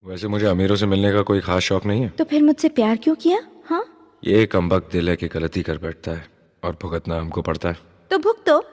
वैसे मुझे अमीरों से मिलने का कोई खास शौक नहीं है। तो फिर मुझसे प्यार क्यों किया? हाँ, ये कमबख्त दिल है कि गलती कर बैठता है और भुगतना हमको पड़ता है। तो भुगतो।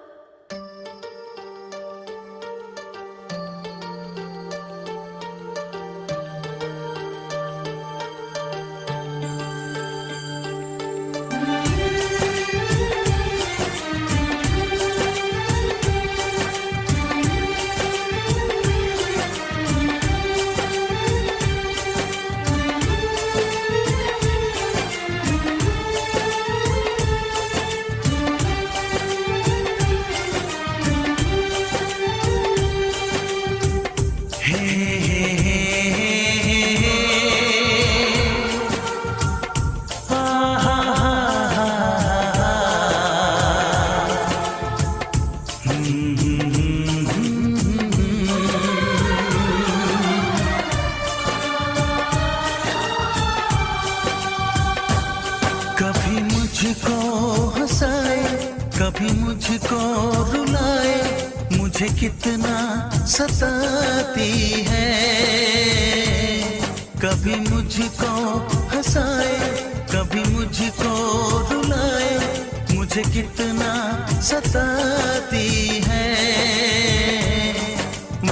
कभी मुझको हंसाए, कभी मुझको रुलाए, मुझे कितना सताती है। कभी मुझको हंसाए, कभी मुझको रुलाए, मुझे कितना सताती है।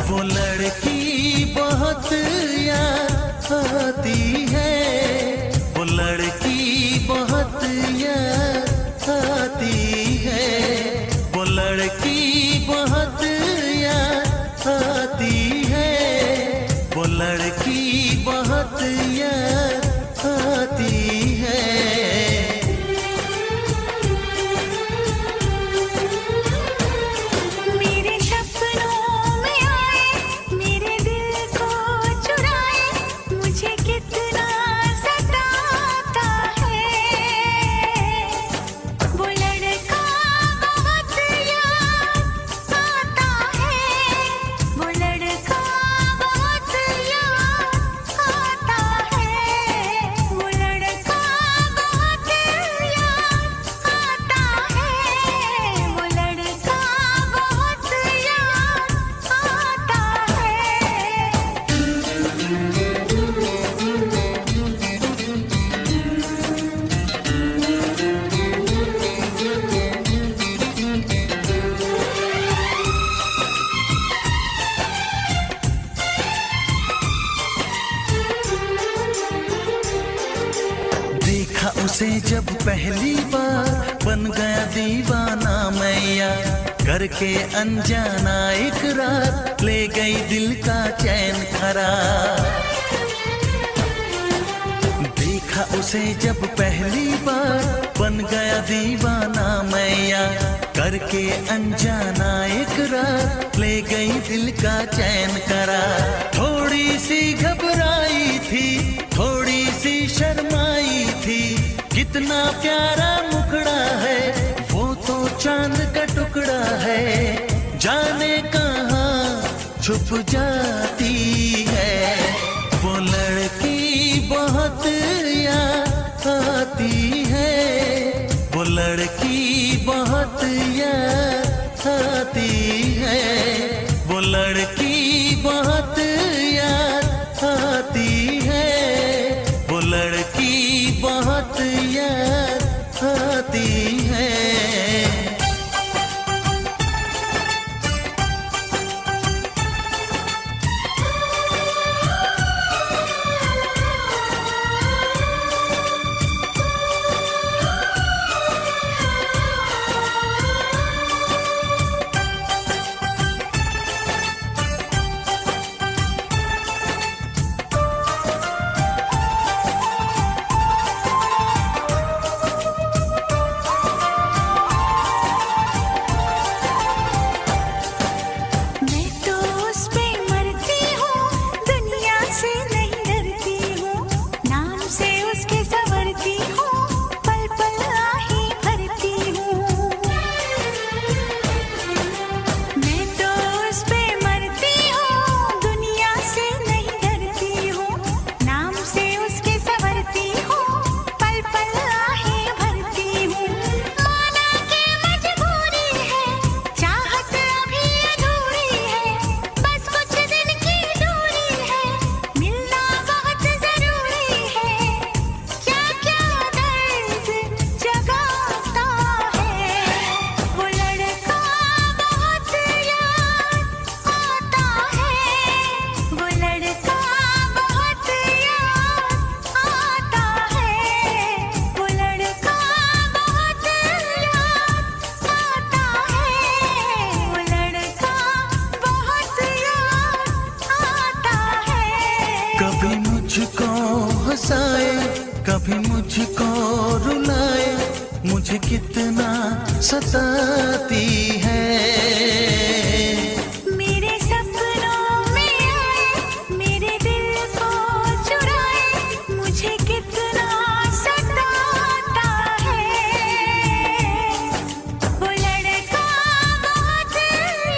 वो लड़की बहुत याद आती है, वो लड़की बहुत याद आती है, वो लड़की बहुत याद आती है, वो लड़की बहुत याद आती है। मेरे सपनों में आए, मेरे दिल को चुराए, मुझे कितना सताता है। वो लड़का बहुत याद आता है, वो लड़का बहुत याद आता है, वो लड़का बहुत याद आता है, वो लड़का बहुत याद आता देखा उसे जब पहली बार, बन गया दीवाना मैया, करके अनजाना इकरार, ले गई दिल का चैन करार। देखा उसे जब पहली बार, बन गया दीवाना मैया, करके अनजाना इकरार, ले गई दिल का चैन करार। थोड़ी सी घबराई थी, थोड़ी सी शर्माई थी, कितना प्यारा मुखड़ा है, वो तो चांद का टुकड़ा है, जाने कहाँ छुप जाती है। वो लड़की बहुत याद आती है, वो लड़की बहुत याद आती है, वो लड़की बहुत याद आती है, वो लड़की बहुत याद आती है। कभी मुझको रुलाए, मुझे कितना सताती है। मेरे सपनों में आए, मेरे दिल को चुराए, मुझे कितना सताता है। वो लड़का बहुत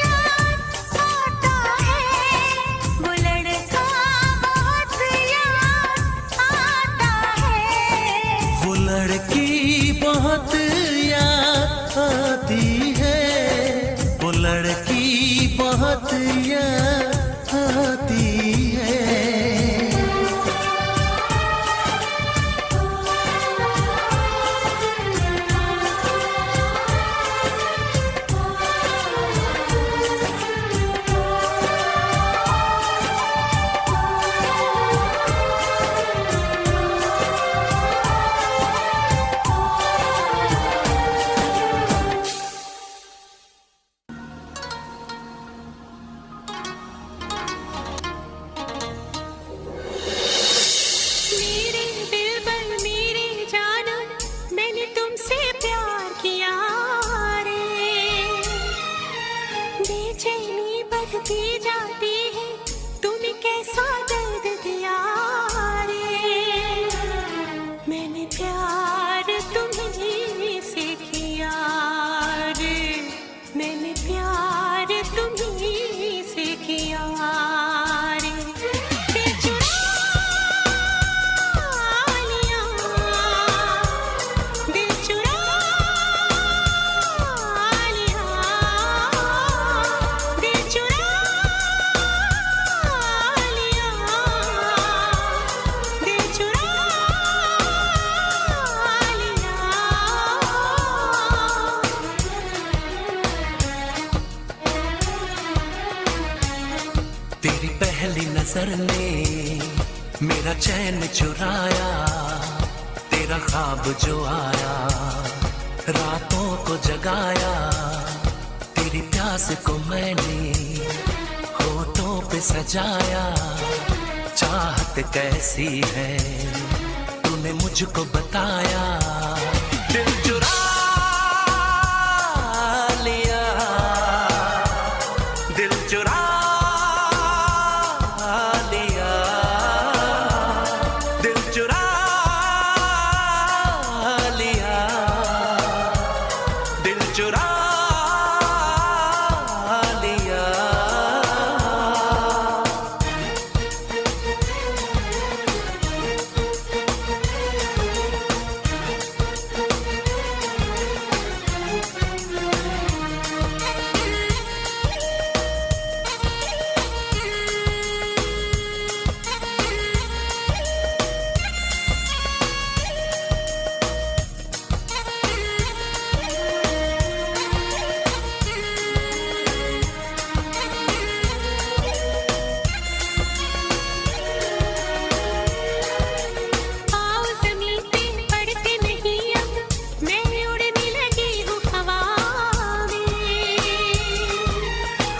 याद आता है, वो लड़का बहुत याद आता है। वो लड़की बहुत याद आती है, वो लड़की बहुत याद आती है। मेरे दिल पर मेरे जाना, मैंने तुमसे प्यार किया रे। बेचैनी बढ़ती जाती है, तूने कैसा दर्द दिया रे। मैंने प्यार तुम्हीं से किया रे, मैंने प्यार तुम्हीं से किया रे। दिल चुरा लिया, दिल चुरा लिया, दिल चुरा लिया। तेरी पहली नजर ने मेरा चैन चुराया, तेरा ख्वाब जो आया रातों को जगाया। तेरी प्यास को मैंने होठों पे सजाया। चाहत कैसी है तूने मुझको बताया। दिल चुरा लिया, दिल चुरा लिया, दिल चुरा लिया, दिल चुरा लिया। पाँव ज़मीन पे पड़ते नहीं अब, मैं उड़ने लगी हूँ हवा में।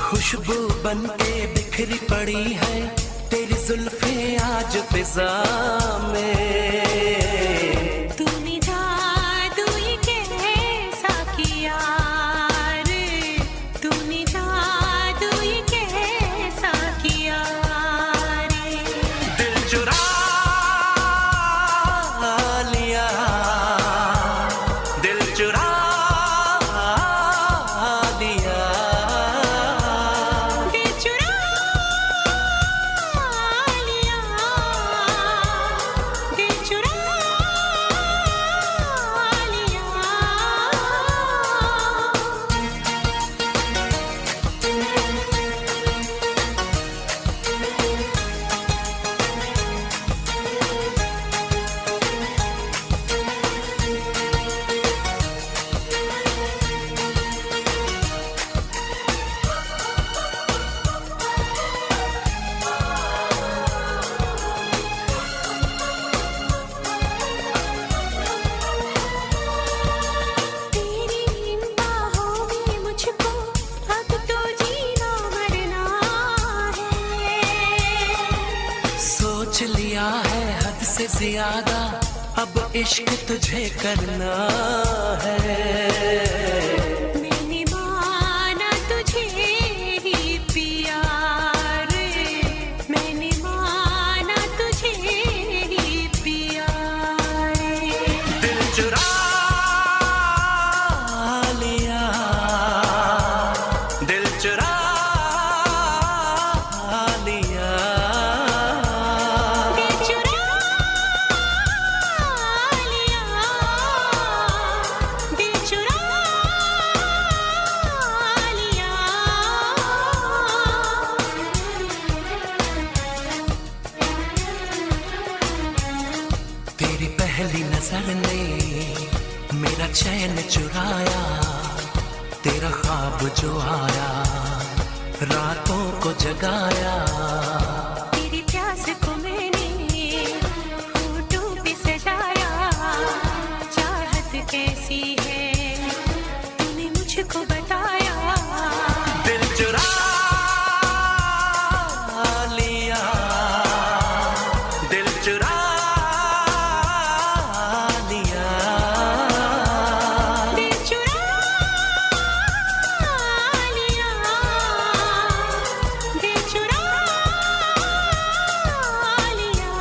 खुशबू बन के बिखरी पड़ी है तेरी जुल्फे आज फिजा में। तूने जादू ये कैसा किया रे, तूने जादू ये कैसा किया रे। दिल चुरा लिया, दिल चुरा लिया, दिल चुरा लिया, दिल चुरा लिया। तेरी इन बाहों में मुझको अब तो जीना मरना है। सोच लिया है हद से ज्यादा अब इश्क तुझे करना है। मैंने माना तुझे ही पिया रे, मैंने माना तुझे ही पिया रे। दिल चुरा लिया, दिल चुरा लिया, दिल चुरा लिया, दिल चुरा लिया। तेरी पहली नजर ने मेरा चैन चुराया, तेरा ख्वाब जो आया रातों को जगाया। तेरी प्यास को मैंने होठों पे सजाया, चाहत कैसी है तूने मुझको बताया। दिल चुरा लिया, दिल चुरा लिया, दिल चुरा लिया, दिल चुरा लिया।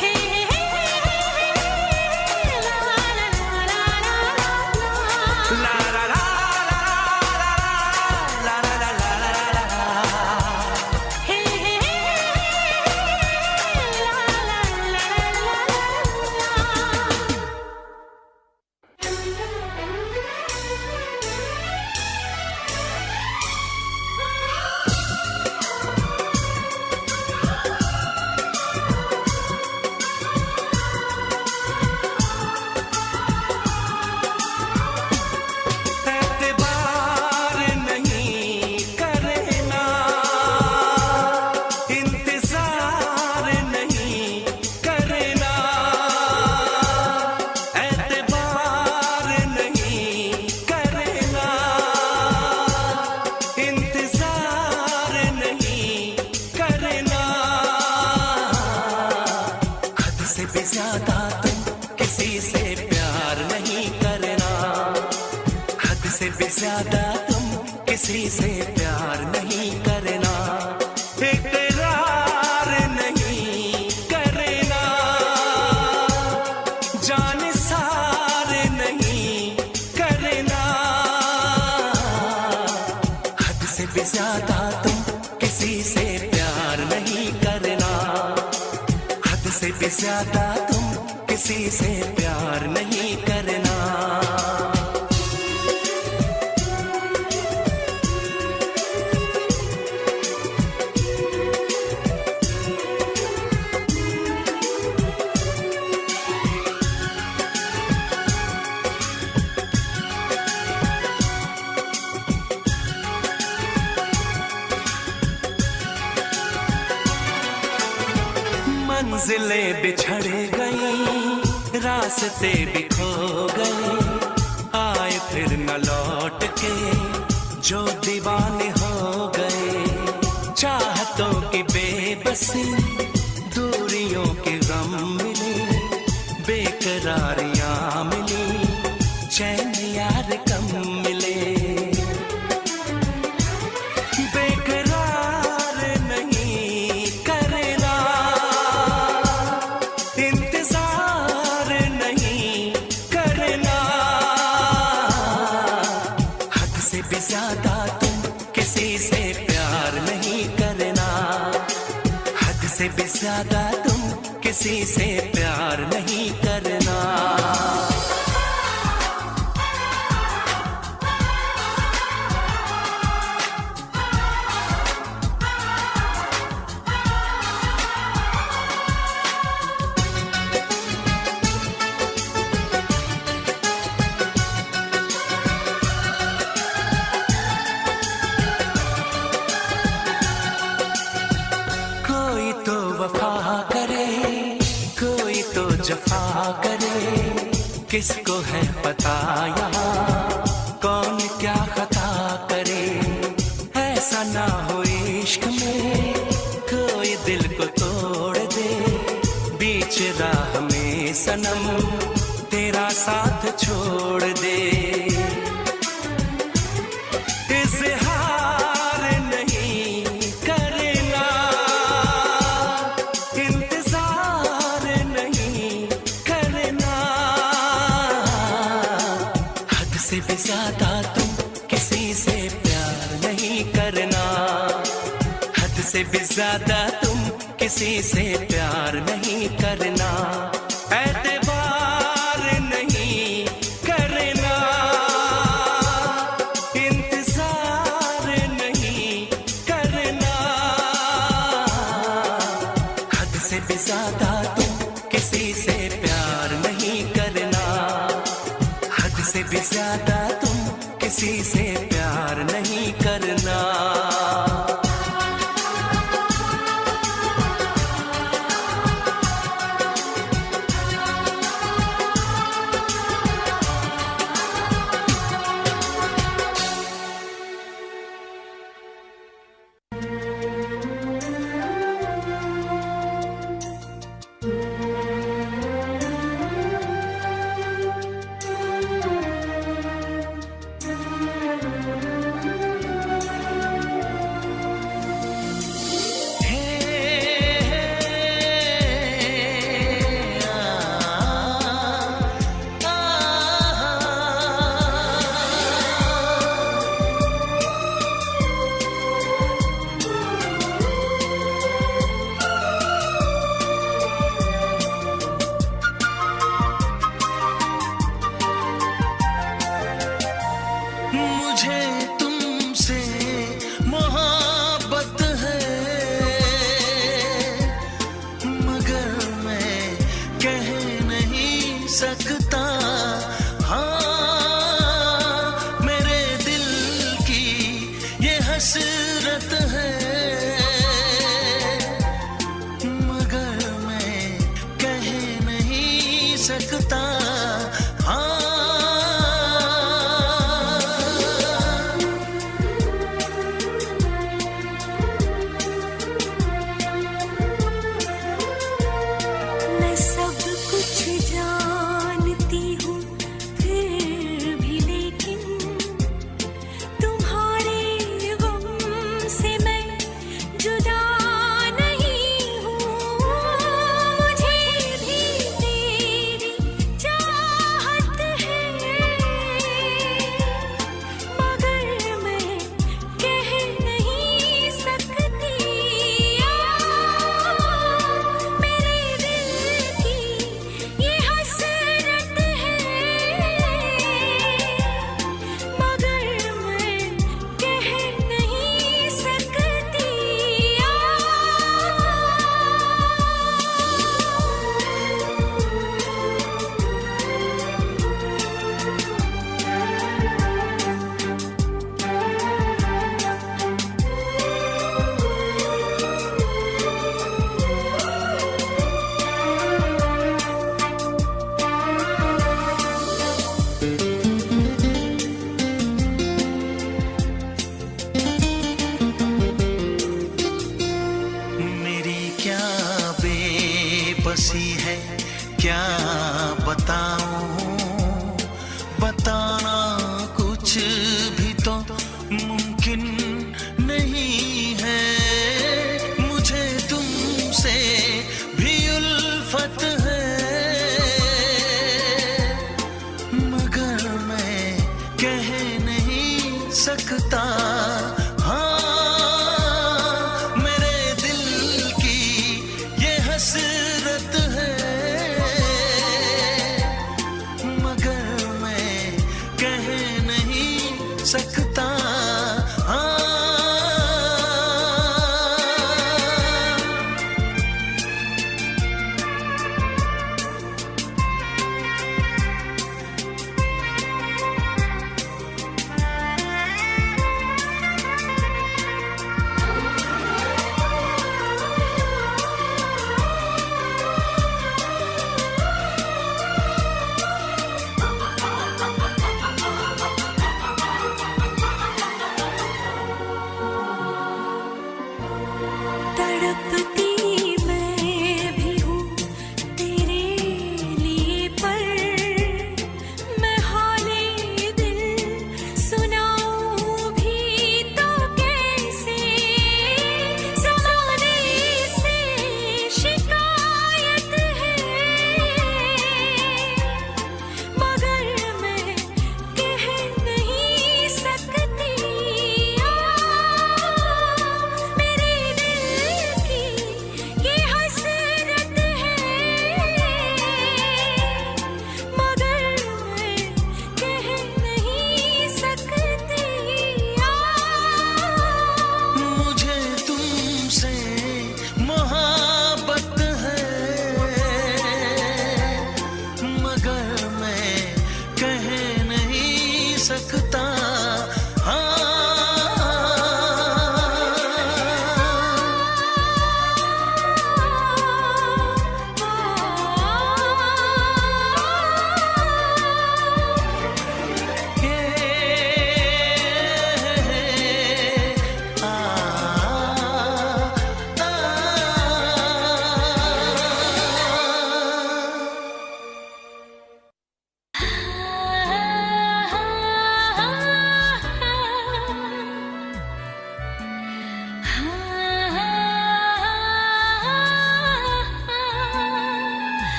हे हे ला ला ला ला ला। ला ला ला ला ला ला ला ला ला। हे हे ला ला ला ला ला। एतबार नहीं करना, इंतजार नहीं करना, एतबार नहीं करना, इंतजार नहीं करना। हद से भी ज्यादा तुम किसी से प्यार नहीं करना, हद से भी ज्यादा तुम किसी से प्यार नहीं करना। इकरार नहीं करना, जान सार नहीं करना। हद से भी ज्यादा तुम किसी से प्यार नहीं करना, हद से भी ज्यादा तुम किसी से प्यार नहीं करना। मंजिलें बिछड़ गई, रास्ते भी खो गए, आए फिर न लौट के जो दीवाने हो गए। चाहतों की बेबसी, दूरियों के गम मिले, बेकरारियां मिली, चैन यार कम मिले। बेकरार नहीं करना, इंतजार नहीं करना। हद से भी ज्यादा तुम किसी से प्यार नहीं करना, हद से भी ज्यादा तुम किसी से प्यार नहीं करना। जफा करे, किसको है पता यहाँ कौन क्या खता करे। ऐसा ना हो सनम तेरा साथ छोड़ दे, इज़हार नहीं करना, इंतजार नहीं करना। हद से भी ज्यादा तुम किसी से प्यार नहीं करना, हद से भी ज्यादा तुम किसी से प्यार नहीं करना। एतबार नहीं करना, इंतजार नहीं करना। हद से भी ज्यादा तुम किसी से प्यार नहीं करना, हद से भी ज्यादा तुम किसी से प्यार नहीं करना।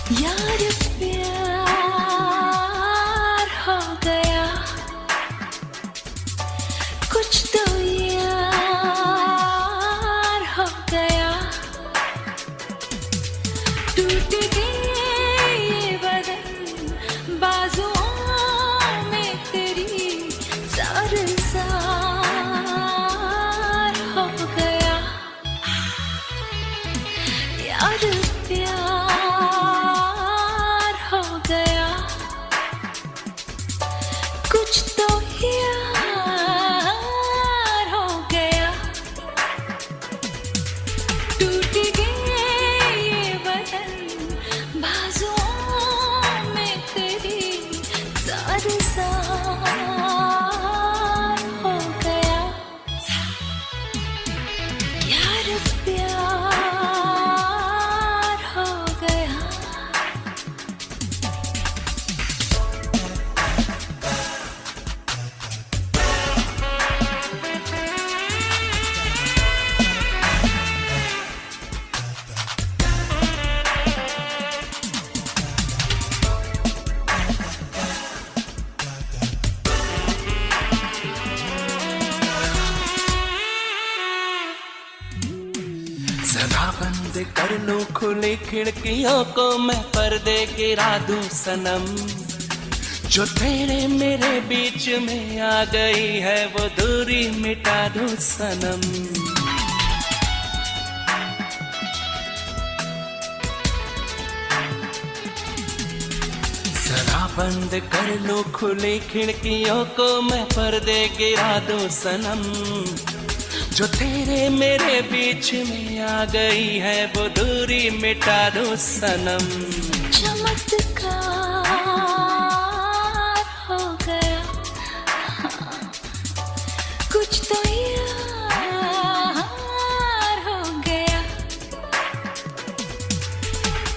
यार प्यार हो गया, कुछ तो यार हो गया, टूट गए ये बदन बाजुओं में तेरी, ज़ार हो गया। यार प्यार हो गया, कुछ तो यार हो गया, टूट गए ये बदन बाजुओं में तेरी, ज़ार हो गया। यार प्यार हो गया। जरा बंद कर लो खुली खिड़कियों को, मैं पर्दे गिरा दूं सनम, जो तेरे मेरे बीच में आ गई है वो दूरी मिटा दूं सनम। जरा बंद कर लो खुली खिड़कियों को, मैं पर्दे गिरा दूं सनम, जो तेरे मेरे बीच में आ गई है वो दूरी मिटा दो सनम। चमत्कार हो गया, हाँ, कुछ तो यार हो गया,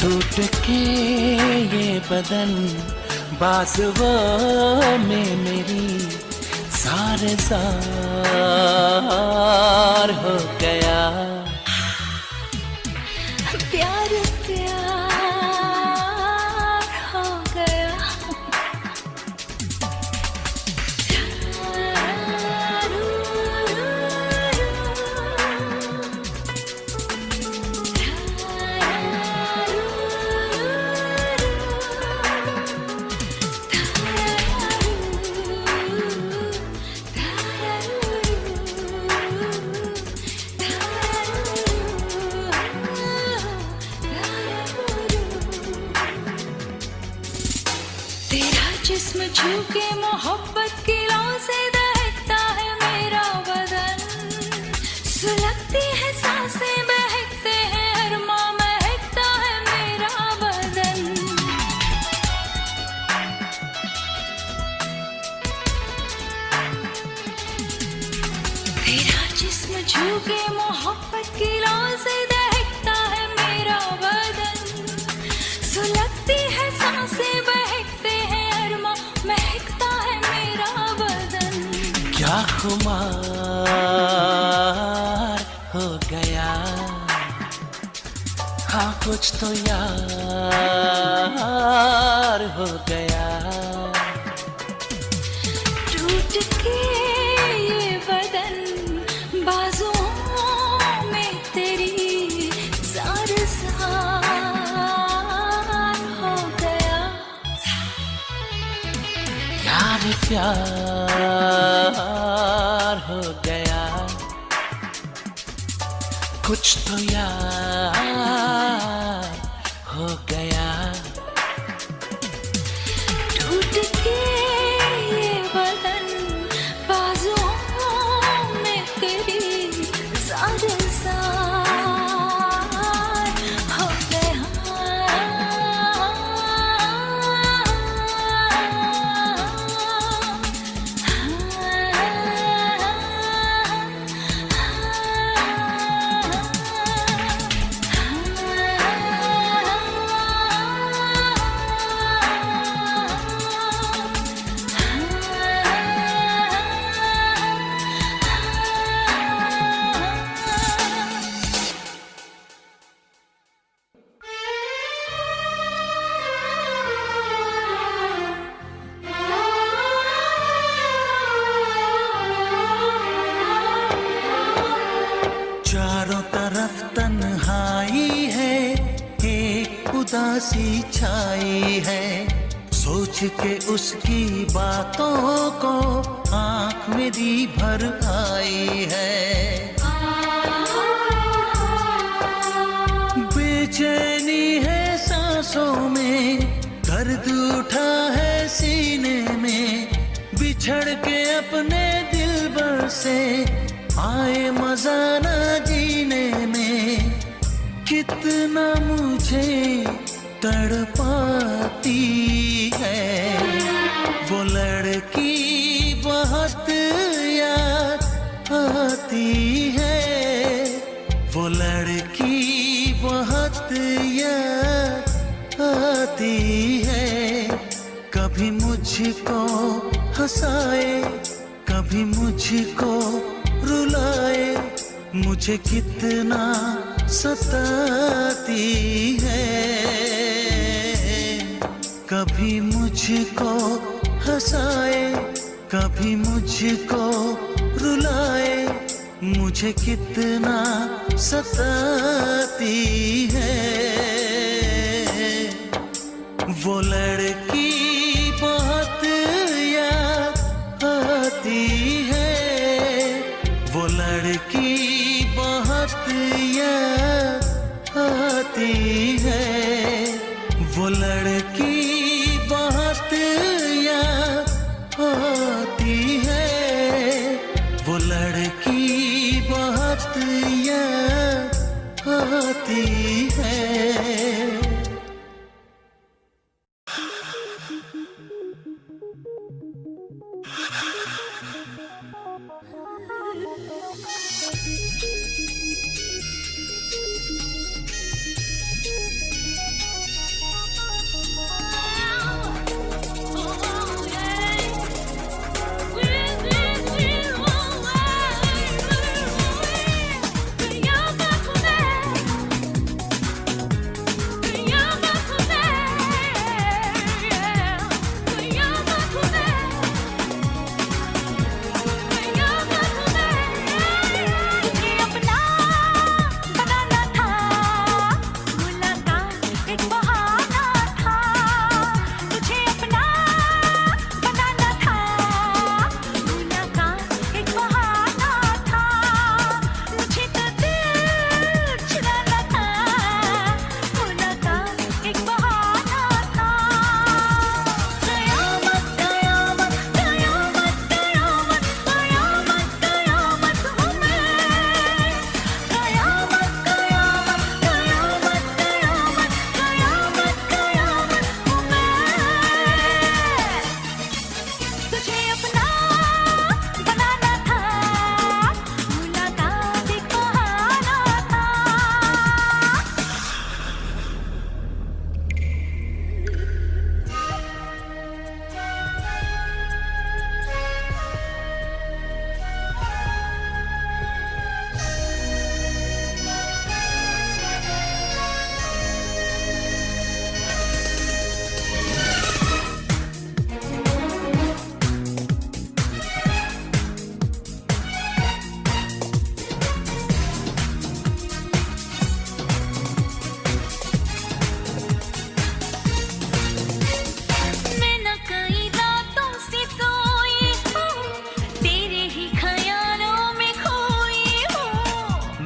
टूट के ये बदन बाजुओं में मेरी, ज़ार हो गया। प्यार प्यार हो गया। तेरा जिस्म छू के मोहब्बत की लौ से दहकता है मेरा बदन, सुलगती है सांसें बहकते हैं अरमा, महकता है मेरा बदन। तेरा जिस्म छू के मोहब्बत की लौ से दहकता है मेरा बदन, सुलगती है सांसें बहकते हैं अरमा, महकता है मेरा बदन। क्या खुमार हो गया, हाँ कुछ तो यार हो गया, टूट के ये बदन बाजुओं में तेरी, ज़ार हो गया। यार प्यार हो गया, कुछ तो यार हो गया, टूट के ये बदन बाजुओं में तेरी, ज़ार हो गया। चारों तरफ तन्हाई है, एक उदासी छाई है। सोच के उसकी बातों को आँख मेरी भर आई है। बेचैनी है सांसों में, दर्द उठा है सीने में। बिछड़ के अपने दिलबर से आए मजा न जीने में। कितना मुझे तड़पाती है वो लड़की, बहुत याद आती है वो लड़की, बहुत याद आती है। कभी मुझको हंसाए, कभी मुझको रुलाए, मुझे कितना सताती है। कभी मुझको हंसाए, कभी मुझको रुलाए, मुझे कितना सताती है वो लड़की, बहुत याद आती है वो लड़की, बहुत याद आती है वो लड़की, बहुत याद आती है वो लड़की, बहुत याद आती है।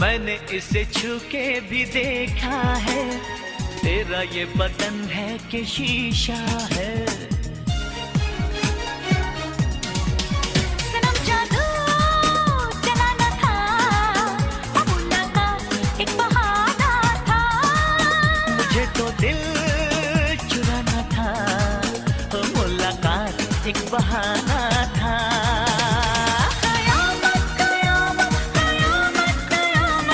मैंने इसे छू के भी देखा है, तेरा ये बदन है कि शीशा है। सनम जादू चलाना था, मुलाकात एक बहाना था। मुझे तो दिल चुराना था, मुलाकात एक बहाना था। कयामत कयामत कयामत कयामत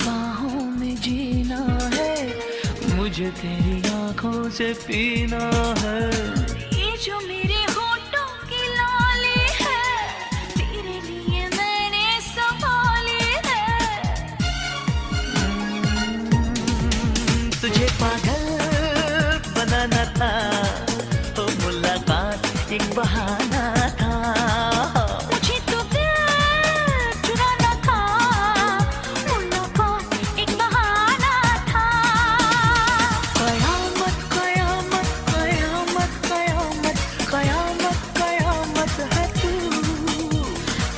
बाहों में जीना है, मुझे तेरी आंखों से पीना है। ये जो मेरे होठों की लाली है, तेरे लिए मैंने संभाली है। तुझे पागल बनाना था, तो मुलाकात एक बहाना था। मुझे तो दिल चुराना था, मुलाकात एक बहाना था। कयामत कयामत कयामत कयामत कयामत कयामत है तू।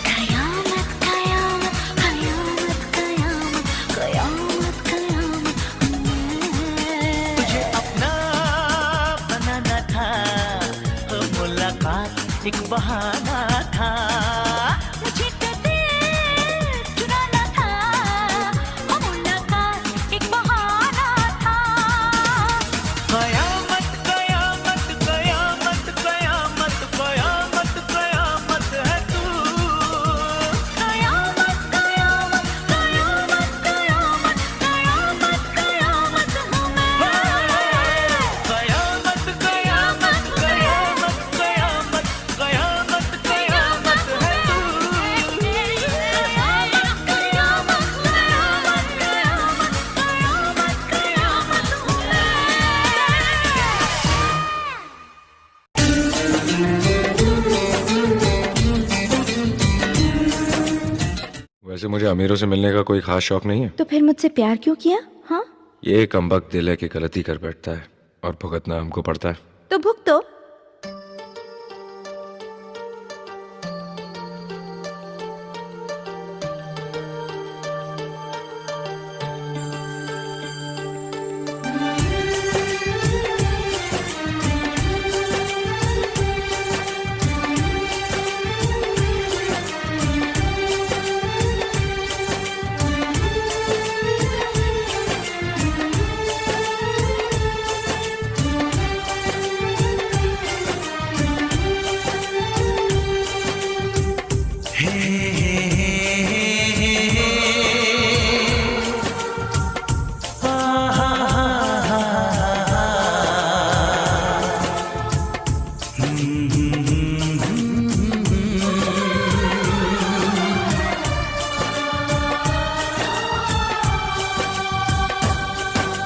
कयामत कयामत कयामत कयामत कयामत कयामत तुझे अपना बनाना था, तो मुलाकात एक बहाना था। मुझे तो दिल चुराना था, मुलाकात एक बहाना था। कयामत कयामत कयामत कयामत कयामत कयामत है तू। कयामत कयामत कयामत कयामत कयामत कयामत हूँ मैं। कयामत कयामत कयामत कयामत कयामत कयामत है तू। कयामत कयामत कयामत कयामत कयामत हूँ मैं। वैसे मुझे अमीरों से मिलने का कोई खास शौक नहीं है। तो फिर मुझसे प्यार क्यों किया? हाँ, ये कमबख्त दिल है कि गलती कर बैठता है और भुगतना हमको पड़ता है। तो भुगतो।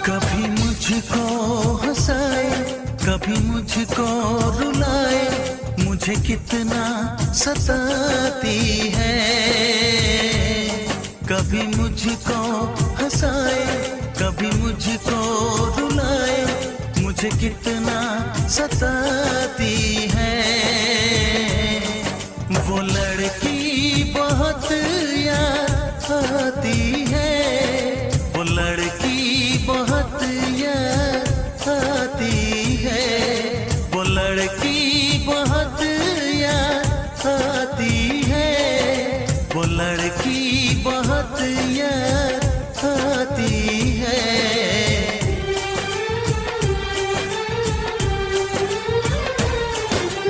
कभी मुझको हंसाए, कभी मुझको रुलाए, मुझे कितना सताती है। कभी मुझको हंसाए, कभी मुझको रुलाए, मुझे कितना सताती है। वो लड़की बहुत याद आती है, वो लड़की बहुत याद आती है, वो लड़की बहुत याद आती है, वो लड़की बहुत याद आती है।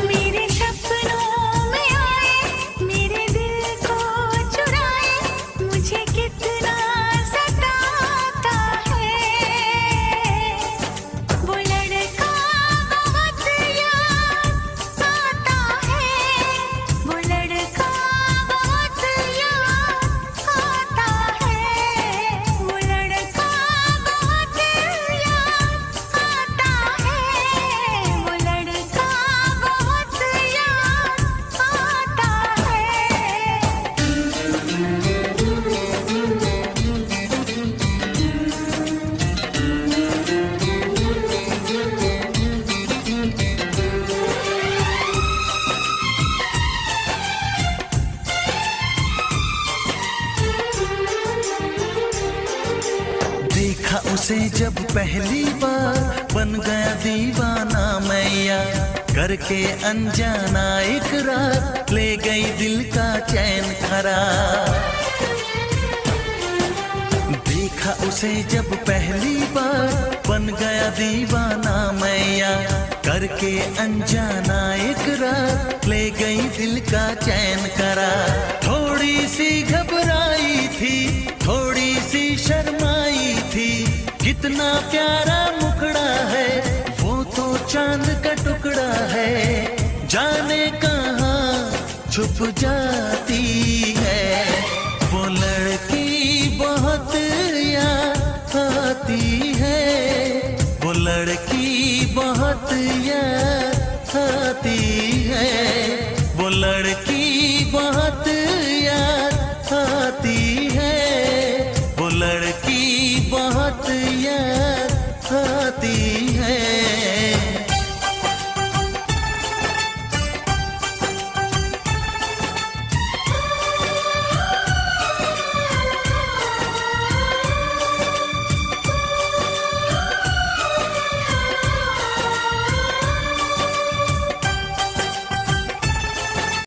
मेरे सपनों में आए, मेरे दिल को चुराए, मुझे कितना सताता है। वो लड़का बहुत याद आता है, वो लड़का बहुत याद आता है, वो लड़का बहुत याद आता है, वो लड़का बहुत याद आता देखा उसे जब पहली बार, बन गया दीवाना मैया, करके अनजाना इकरार, ले गई दिल का चैन करार। देखा उसे जब पहली बार, बन गया दीवाना मैया, करके अनजाना इकरार, ले गई दिल का चैन करार। थोड़ी सी घबराई थी, थोड़ी सी शर्माई थी, कितना प्यारा मुखड़ा है, वो तो चांद का टुकड़ा है, जाने कहाँ छुप जाती